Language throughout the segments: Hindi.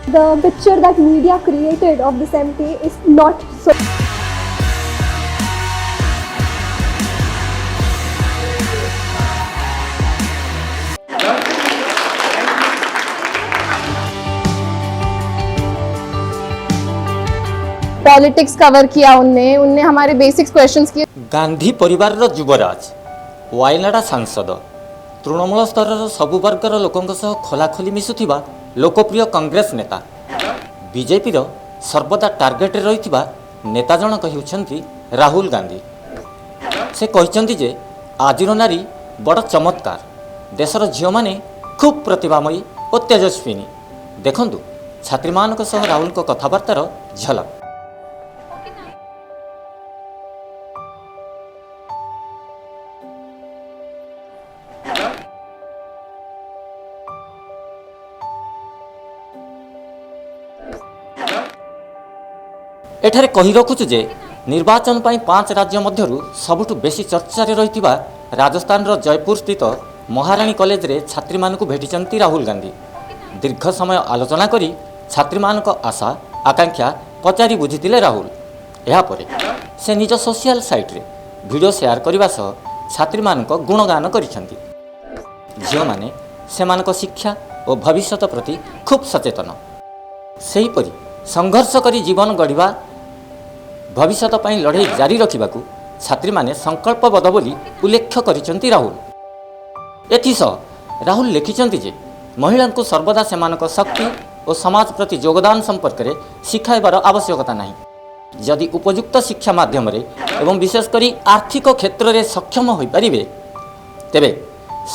The picture that media created of this MT is not so. Politics cover किया उनने हमारे बेसिक्स क्वेश्चंस किए। गांधी परिवार युवराज, वायनाड सांसद, तृणमूल स्तर सबु वर्गर लोकों सह खोलाखोली मिशुथिबा लोकप्रिय कांग्रेस नेता, बीजेपी सर्वदा टार्गेट रही नेता जनक हेउछन्ति राहुल गांधी। से कहते जे आजिर नारी बड़ चमत्कार, देशर झील माने खूब प्रतिभामयी और तेजस्विनी। देखंतु छात्री मानक सह राहुल को कथबार्तार झलक। एठारे कही रखुचु जे निर्वाचन पाई 5 राज्य मध्यरु सबुठु बेसी चर्चा रही राजस्थान जयपुर स्थित महाराणी कॉलेज रे छात्री मानकु भेटिचंती राहुल गांधी। दीर्घ समय आलोचना करी छात्री मानक आशा आकांक्षा पचारि बुझितिले राहुल। एहा परे से निज सोशल साइट रे वीडियो शेयर करबा सह छात्री मानक गुणगान करिसंती। झियो माने सेमानक शिक्षा और भविष्यत प्रति खूब सचेतन। सेही परी संघर्ष करी जीवन गढ़िबा भविष्यत पाई लड़ाई जारी रखिबाकू छात्री माने संकल्पबद्ध बोली उल्लेख करिसंती राहुल। एथिसह राहुल लिखिसंती जे महिला को सर्वदा सेमानक शक्ति और समाज प्रति योगदान संपर्क में शिखाइबार आवश्यकता नहीं। जदि उपयुक्त शिक्षा माध्यम रे एवं विशेषकर आर्थिक क्षेत्र में सक्षम हो पारिबे तेबे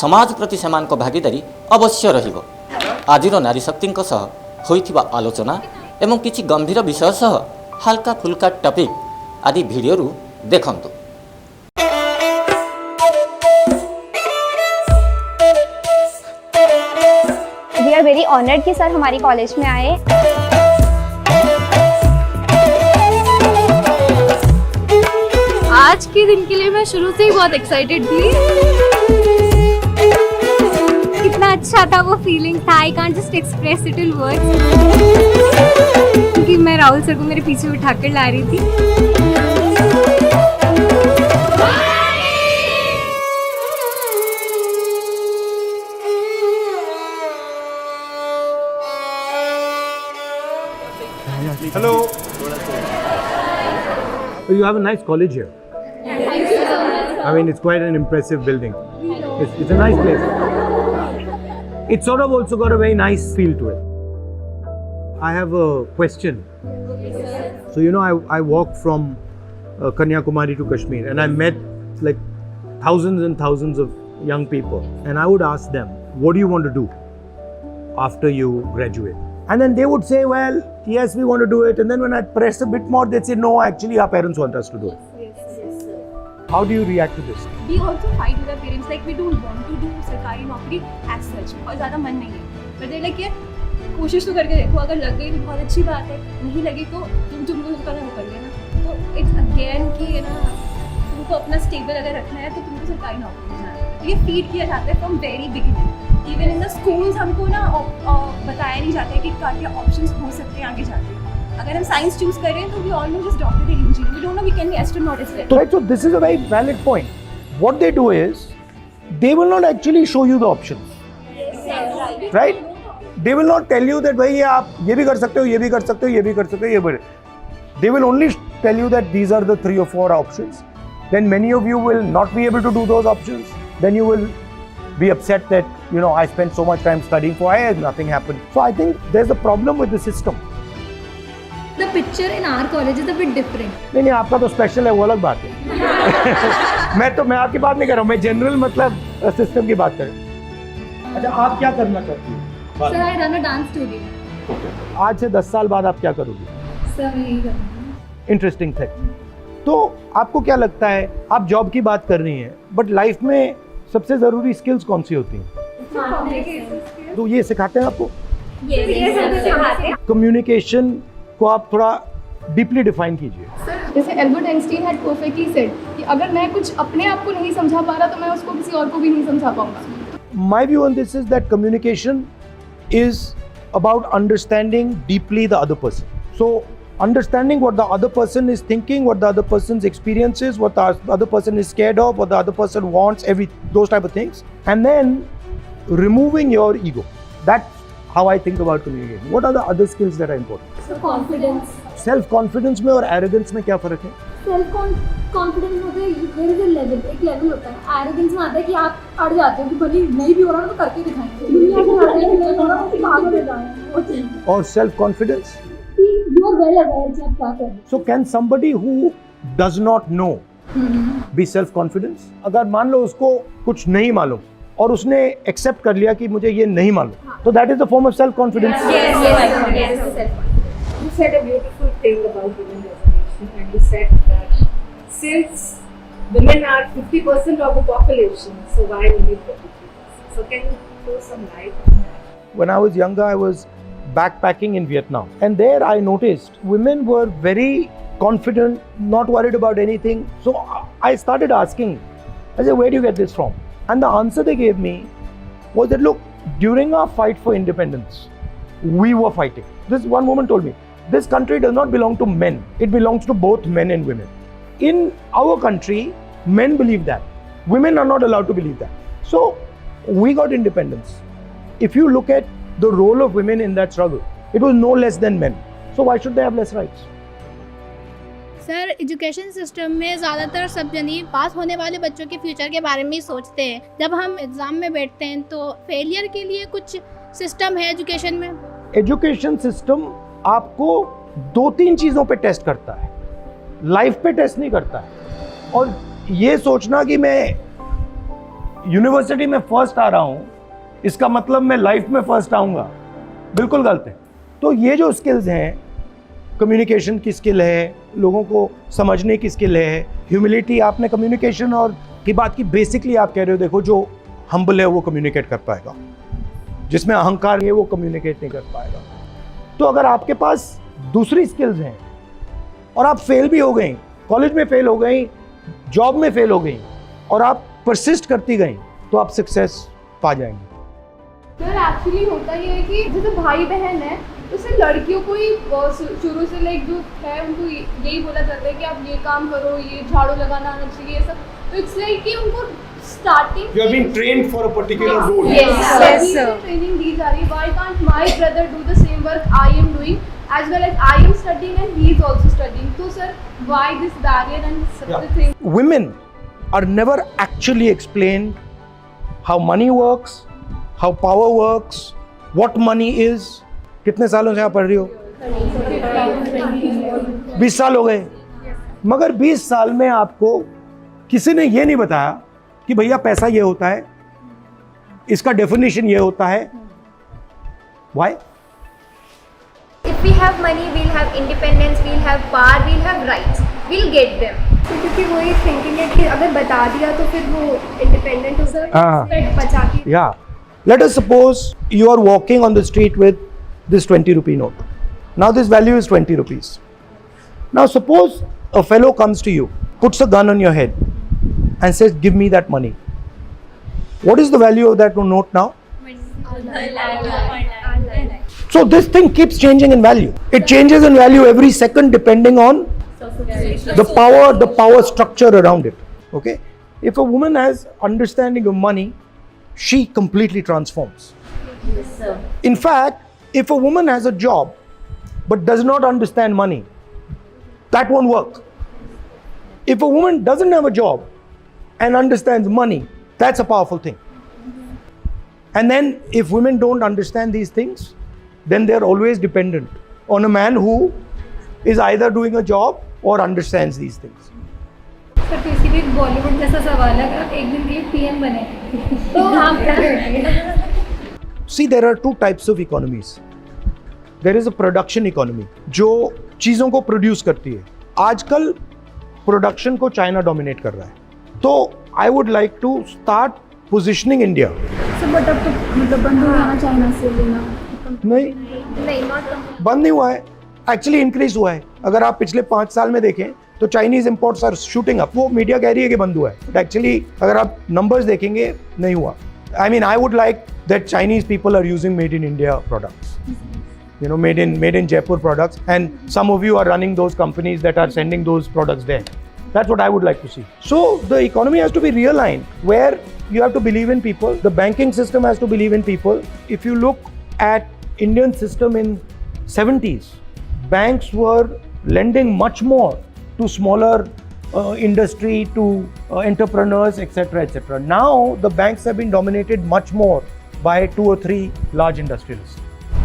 समाज प्रति सेमानक भागीदारी अवश्य रहिबो। आजिर नारी शक्ति सह होइथिबा आलोचना एवं किछि गंभीर विषय सह हल्का फुल्का टॉपिक आदि वीडियो रु देखंतु। वी आर वेरी ऑनर्ड कि सर हमारी कॉलेज में आए। आज के दिन के लिए मैं शुरू से ही बहुत एक्साइटेड थी। कितना अच्छा था वो फीलिंग था, I can't just express it in words. क्योंकि मैं राहुल सर को मेरे पीछे उठाकर ला रही थी। Hello. You have a nice college here. I mean, it's quite an impressive building. It's a nice place. It's sort of also got a very nice feel to it. I have a question. So, you know, I walked from Kanyakumari to Kashmir and I met like thousands and thousands of young people. And I would ask them, what do you want to do after you graduate? And then they would say, well, yes, we want to do it. And then when I press a bit more, they'd say, no, actually our parents want us to do it. Yes. How do you react to this? We also fight with our parents, like we don't want to do सरकारी नौकरी as such, और ज़्यादा मन नहीं है। But they're like, यार कोशिश तो करके देखो, अगर लग गई तो बहुत अच्छी बात है, नहीं लगी तो तुमको जो करना है वो कर लेना। तो it's again कि ना तुमको अपना स्टेबल अगर रखना है तो तुमको सरकारी नौकरी में जाना है। ये फीड किया जाता है from very beginning. Even in the schools हमको ना बताया नहीं जाता है कि क्या ऑप्शंस हो सकते हैं आगे जाके। अगर हम साइंस चूज करें तो we all know just doctor and engineer, we don't know we can be astronaut as well. Right, so this is a very valid point. What they do is they will not actually show you the options. Right? They will not tell you that भाई आप ये भी कर सकते हो, ये भी कर सकते हो, ये भी कर सकते हो, ये भी। They will only tell you that these are the 3 or 4 options. Then many of you will not be able to do those options. Then you will be upset that, you know, I spent so much time studying for why nothing happened. So I think there's a problem with the system. The picture in our college is a bit different. नहीं आपका तो स्पेशल है, वो अलग बात है। मैं आपकी बात नहीं कर रहा हूँ, मैं जनरल मतलब सिस्टम की बात कर रहा हूँ। अच्छा, आप क्या करना चाहती हैं? Sir, I run a dance studio. आज से 10 साल बाद आप क्या करोगी? Sir, मैं यही करूँगी। Interesting thing. तो आपको क्या लगता है, आप जॉब की बात कर रही हैं, बट लाइफ में सबसे ज़रूरी स्किल्स कौन सी होती हैं? तो ये सिखाते हैं आपको? कम्युनिकेशन को आप थोड़ा डीपली डिफाइन कीजिए। सर, जैसे Albert Einstein had perfectly said कि अगर मैं कुछ अपने आप को नहीं समझा पा रहा तो मैं उसको किसी और को भी नहीं समझा पाऊंगा। My view on this is that communication is about understanding deeply the other person. So understanding what the other person is thinking, what the other person's experience is, what the other person is scared of, what the other person wants, those type of things, and then removing your ego. That's how I think about communication. What are the other skills that are important? So confidence. Self confidence में और arrogance में क्या फर्क है? सेल्फ कॉन्फिडेंस होता है, देयर इज अ लेवल, एक लेवल होता है. एरोगेंस में आता है कि आप अड़ जाते हो कि भले नहीं भी हो रहा तो करके दिखाएंगे. दुनिया से लड़ते हैं, नहीं हो रहा तो पागल हो जाएंगे. और self confidence? You are well aware कि आप क्या कर रहे हो. So can somebody who does not know be self confidence? अगर मान लो उसको कुछ नहीं मालूम और उसने एक्सेप्ट कर लिया कि मुझे ये नहीं मालूम, तो that is a form of self confidence. You said a beautiful thing about women reservation, and you said that since women are 50% of the population, so why only 33%? So can you throw some light on that? When I was younger, I was backpacking in Vietnam, and there I noticed women were very confident, not worried about anything. So I started asking, I said, where do you get this from? And the answer they gave me was that, look, during our fight for independence, we were fighting. This one woman told me, this country does not belong to men. It belongs to both men and women. In our country, men believe that. Women are not allowed to believe that. So we got independence. If you look at the role of women in that struggle, it was no less than men. So why should they have less rights? Sir, education system में ज़्यादातर सब जनी पास होने वाले बच्चों के फ्यूचर के बारे में ही सोचते हैं. जब हम एग्ज़ाम में बैठते हैं तो फेलियर के लिए कुछ सिस्टम है एजुकेशन में? एजुकेशन सिस्टम आपको 2-3 चीज़ों पे टेस्ट करता है, लाइफ पे टेस्ट नहीं करता है. और ये सोचना कि मैं यूनिवर्सिटी में फर्स्ट आ रहा हूँ, इसका मतलब मैं लाइफ में फर्स्ट आऊँगा, बिल्कुल गलत है. तो ये जो स्किल्स हैं, कम्युनिकेशन की स्किल है, लोगों को समझने की स्किल है, ह्यूमिलिटी. आपने कम्युनिकेशन और की बात की, बेसिकली आप कह रहे हो देखो जो हम्बल है वो कम्युनिकेट कर पाएगा, जिसमें अहंकार है वो कम्युनिकेट नहीं कर पाएगा. तो अगर आपके पास दूसरी स्किल्स हैं और आप फेल भी हो गई, कॉलेज में फेल हो गई, जॉब में फेल हो गई, और आप परसिस्ट करती गई, तो आप सक्सेस पा जाएंगे. सर एक्चुअली होता ये है कि जैसे भाई बहन है, उससे लड़कियों को ही शुरू से लाइक जो है उनको यही बोला जाता है कि आप ये काम करो, ये झाड़ू लगाना आना चाहिए, ये सब. तो इट्स लाइक कि उनको starting You have been trained for a particular role. Yes, sir. Training दी जा रही है. Why can't my brother do the same work I am doing, as well as I am studying and he is also studying? So sir, why this barrier and such a thing? Women are never actually explained how money works, how power works, what money is. कितने सालों से आप पढ़ रही हो? 20 साल हो गए. मगर 20 साल में आपको किसी ने ये नहीं बताया कि भैया पैसा ये होता है, इसका डेफिनेशन ये होता है. Why? If we have money, we'll have independence, we'll have power, we'll have rights. We'll get them. क्योंकि वो ये थिंकिंग है कि अगर बता दिया तो फिर वो इंडिपेंडेंट हो जाए, बचा के. Yeah. Let us suppose you are walking on the street with this 20 rupee note. Now this value is 20 rupees. Now suppose a fellow comes to you, puts a gun on your head and says, give me that money. What is the value of that note now? So this thing keeps changing in value. It changes in value every second depending on the power structure around it. Okay? If a woman has understanding of money, she completely transforms. Yes, sir. In fact, if a woman has a job but does not understand money, that won't work. If a woman doesn't have a job and understands money, that's a powerful thing. And then if women don't understand these things, then they're always dependent on a man who is either doing a job or understands these things. Sir तो इसीलिए बॉलीवुड जैसा सवाल है, अगर एक दिन के लिए पीएम बने तो आप क्या करेंगे? See, there are two types of economies. There is a production economy, जो चीज़ों को प्रोड्यूस करती है. आजकल प्रोडक्शन को चाइना डोमिनेट कर रहा है. तो I would like to start positioning India. Sir but अब तो मतलब बंद हो गया चाइना से लेना. नहीं, बंद नहीं हुआ है, एक्चुअली इंक्रीज हुआ है. अगर आप पिछले 5 साल में देखें तो Chinese imports are shooting up. वो मीडिया कह रही है कि बंद हुआ है, बट एक्चुअली अगर आप नंबर्स देखेंगे नहीं हुआ. I mean, I would like that Chinese people are using made in India products. You know, made in Jaipur products, and some of you are running those companies that are sending those products there. That's what I would like to see. So the economy has to be realigned, where you have to believe in people. The banking system has to believe in people. If you look at Indian system in 70s, banks were lending much more to smaller industry, to entrepreneurs, etc., etc. Now the banks have been dominated much more by 2 or 3 large industrialists.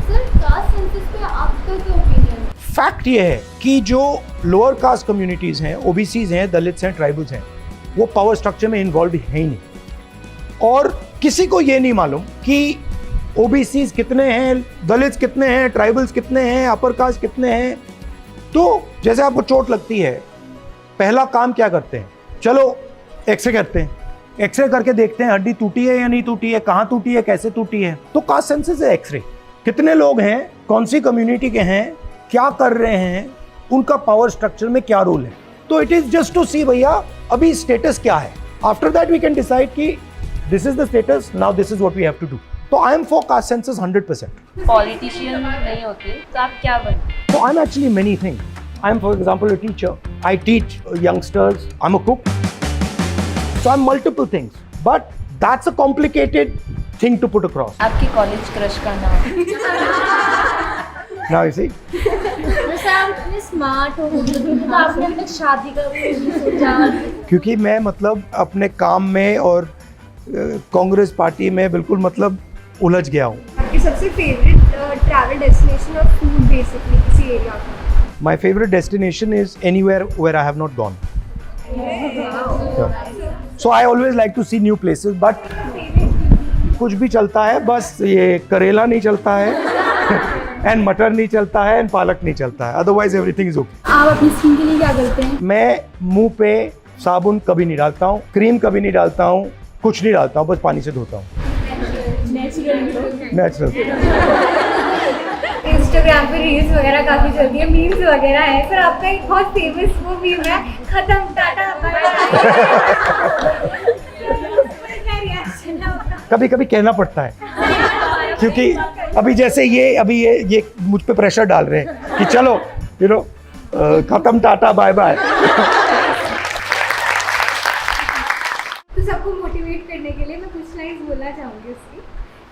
Sir caste census पे आपका क्या ओपिनियन? फैक्ट ये है कि जो लोअर कास्ट कम्युनिटीज हैं, ओबीसीज हैं, दलित्स हैं, ट्राइबल्स हैं, वो पावर स्ट्रक्चर में इन्वॉल्व है ही नहीं। और किसी को ये नहीं मालूम कि ओबीसीज कितने हैं, दलित्स कितने हैं, ट्राइबल्स कितने हैं, अपर कास्ट कितने हैं। तो जैसे आपको चोट लगती है, पहला काम क्या करते हैं? चलो एक्सरे करते हैं, एक्सरे करके देखते हैं हड्डी टूटी है या नहीं टूटी है, कहाँ टूटी है, कैसे टूटी है। तो कास्ट सेंसस है एक्सरे। कितने लोग हैं, कौन सी कम्युनिटी के हैं, क्या कर रहे हैं, उनका पावर स्ट्रक्चर में क्या रोल है। तो it is just to see भैया अभी स्टेटस क्या है। After that we can decide कि this is the status, now this is what we have to do. तो I am for caste census 100%। Politician नहीं होते तो आप क्या बनते? So I'm actually many things. I'm, for example, a teacher. I teach youngsters. I'm a cook. So I'm multiple things. But that's a complicated thing to put across. आपकी कॉलेज क्रश का नाम? Now you see. जैसे आप इतने स्मार्ट हो, तो आपने अपनी शादी का भी सोचा? क्योंकि मैं मतलब अपने काम में और कांग्रेस पार्टी में बिल्कुल मतलब उलझ गया हूँ। आपकी सबसे फेवरेट ट्रैवल डेस्टिनेशन और फूड बेसिकली किसी एरिया का? My favorite destination is anywhere where I have not gone. Yeah. So I always like to see new places, but कुछ भी चलता है, बस ये करेला नहीं चलता है एंड मटर नहीं चलता है एंड पालक नहीं चलता है, अदरवाइज एवरीथिंग इज ओके। आप अपनी स्किन के लिए क्या करते हैं? मैं मुंह पे साबुन कभी नहीं डालता हूँ, क्रीम कभी नहीं डालता हूँ, कुछ नहीं डालता हूँ, बस पानी से धोता हूँ। नेचुरल। इंस्टाग्राम पे रील्स वगैरह काफी चलती है, मीम्स वगैरह है। सर आपका एक बहुत फेमस वो मीम है, खत्म टाटा बाय बाय। कभी कभी कहना पड़ता है, क्योंकि अभी जैसे ये मुझ पे प्रेशर डाल रहे हैं कि चलो खत्म टाटा बाय बाय। तो सबको मोटिवेट करने के लिए मैं कुछ लाइन्स बोलना चाहूँगी उसकी,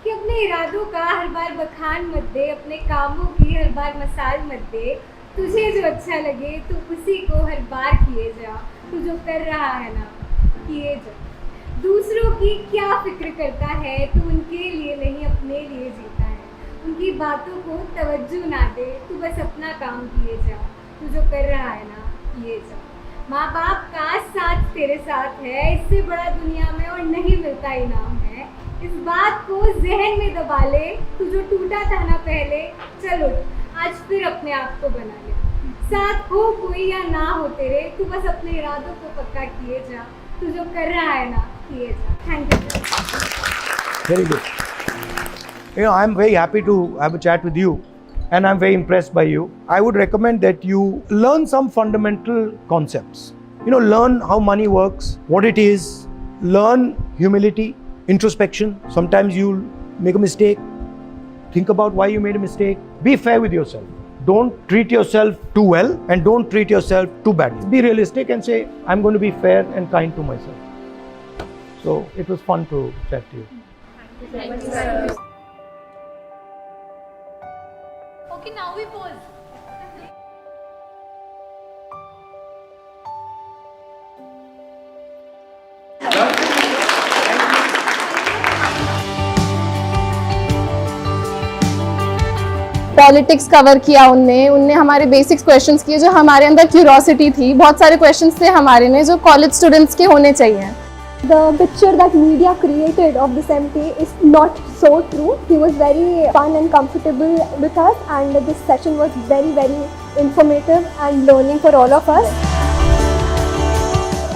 कि अपने इरादों का हर बार बखान मत दे, अपने कामों की हर बार मसाल मत दे, तुझे जो अच्छा लगे तू उसी को हर बार किए जा, तू जो कर रहा है ना किए जा। दूसरों की क्या फिक्र करता है, तू उनके लिए नहीं अपने लिए जीता है, उनकी बातों को तवज्जो ना दे, तू बस अपना काम किए जा, तू जो कर रहा है ना किए जा। माँ बाप का साथ तेरे साथ है, इससे बड़ा दुनिया में और नहीं मिलता इनाम है, इस बात को जहन में दबा ले, तू जो टूटा था ना पहले, चल उठ आज फिर अपने आप को बना ले। साथ हो कोई या ना हो तेरे, तू बस अपने इरादों को पक्का किए जा, तू जो कर रहा है ना किए जा। Thank you. Very good. I'm very happy to have a chat with you, and I'm very impressed by you. I would recommend that you learn some fundamental concepts. Learn how money works, what it is, learn humility, introspection. Sometimes you'll make a mistake. Think about why you made a mistake. Be fair with yourself. Don't treat yourself too well and don't treat yourself too badly. Be realistic and say, I'm going to be fair and kind to myself. So it was fun to chat to you. Thank you, sir. Okay, now we pause. Politics cover किया उनने हमारे बेसिक्स क्वेश्चंस किए, जो हमारे अंदर क्यूरोसिटी थी। बहुत सारे क्वेश्चंस थे हमारे में जो कॉलेज स्टूडेंट्स के होने चाहिए। The picture that media created of this MT is not so true. He was very fun and comfortable with us, and this session was very, very informative and learning for all of us.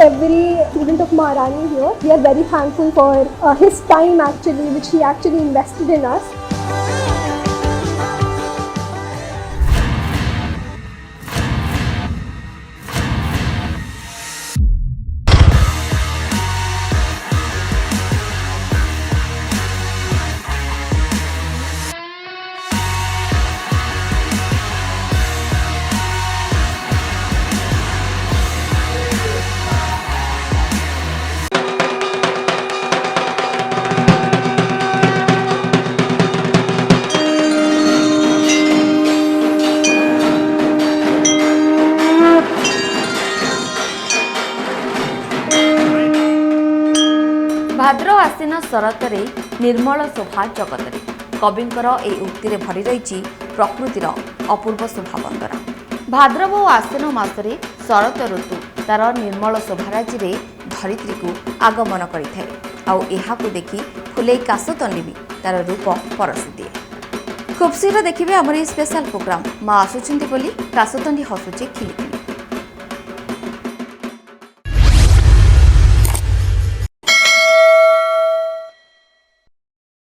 Every student of Maharani here, we are very thankful for his time actually, which he actually invested in us. ଆସନ ଶରତରେ ନିର୍ମଳ ଶୋଭା ଜଗତରେ କବିଙ୍କର ଏହି ଉକ୍ତିରେ ଭରି ରହିଛି ପ୍ରକୃତିର ଅପୂର୍ବ ଶୋଭା ବନ୍ଦନା। ଭାଦ୍ରବ ଓ ଆଶ୍ୱିନ ମାସରେ ଶରତ ଋତୁ ତାର ନିର୍ମଳ ଶୋଭାରାଜିରେ ଧରିତ୍ରୀକୁ ଆଗମନ କରିଥାଏ ଆଉ ଏହାକୁ ଦେଖି ଫୁଲେଇ କାଶତଣ୍ଡି ବି ତାର ରୂପ ପରସି ଦିଏ। ଖୁବ୍ ଶୀଘ୍ର ଦେଖିବେ ଆମର ଏହି ସ୍ପେଶାଲ ପ୍ରୋଗ୍ରାମ ମା ଆସୁଛନ୍ତି ବୋଲି କାଶତଣ୍ଡି ହସୁଛି ଖିଲିଖିଲି।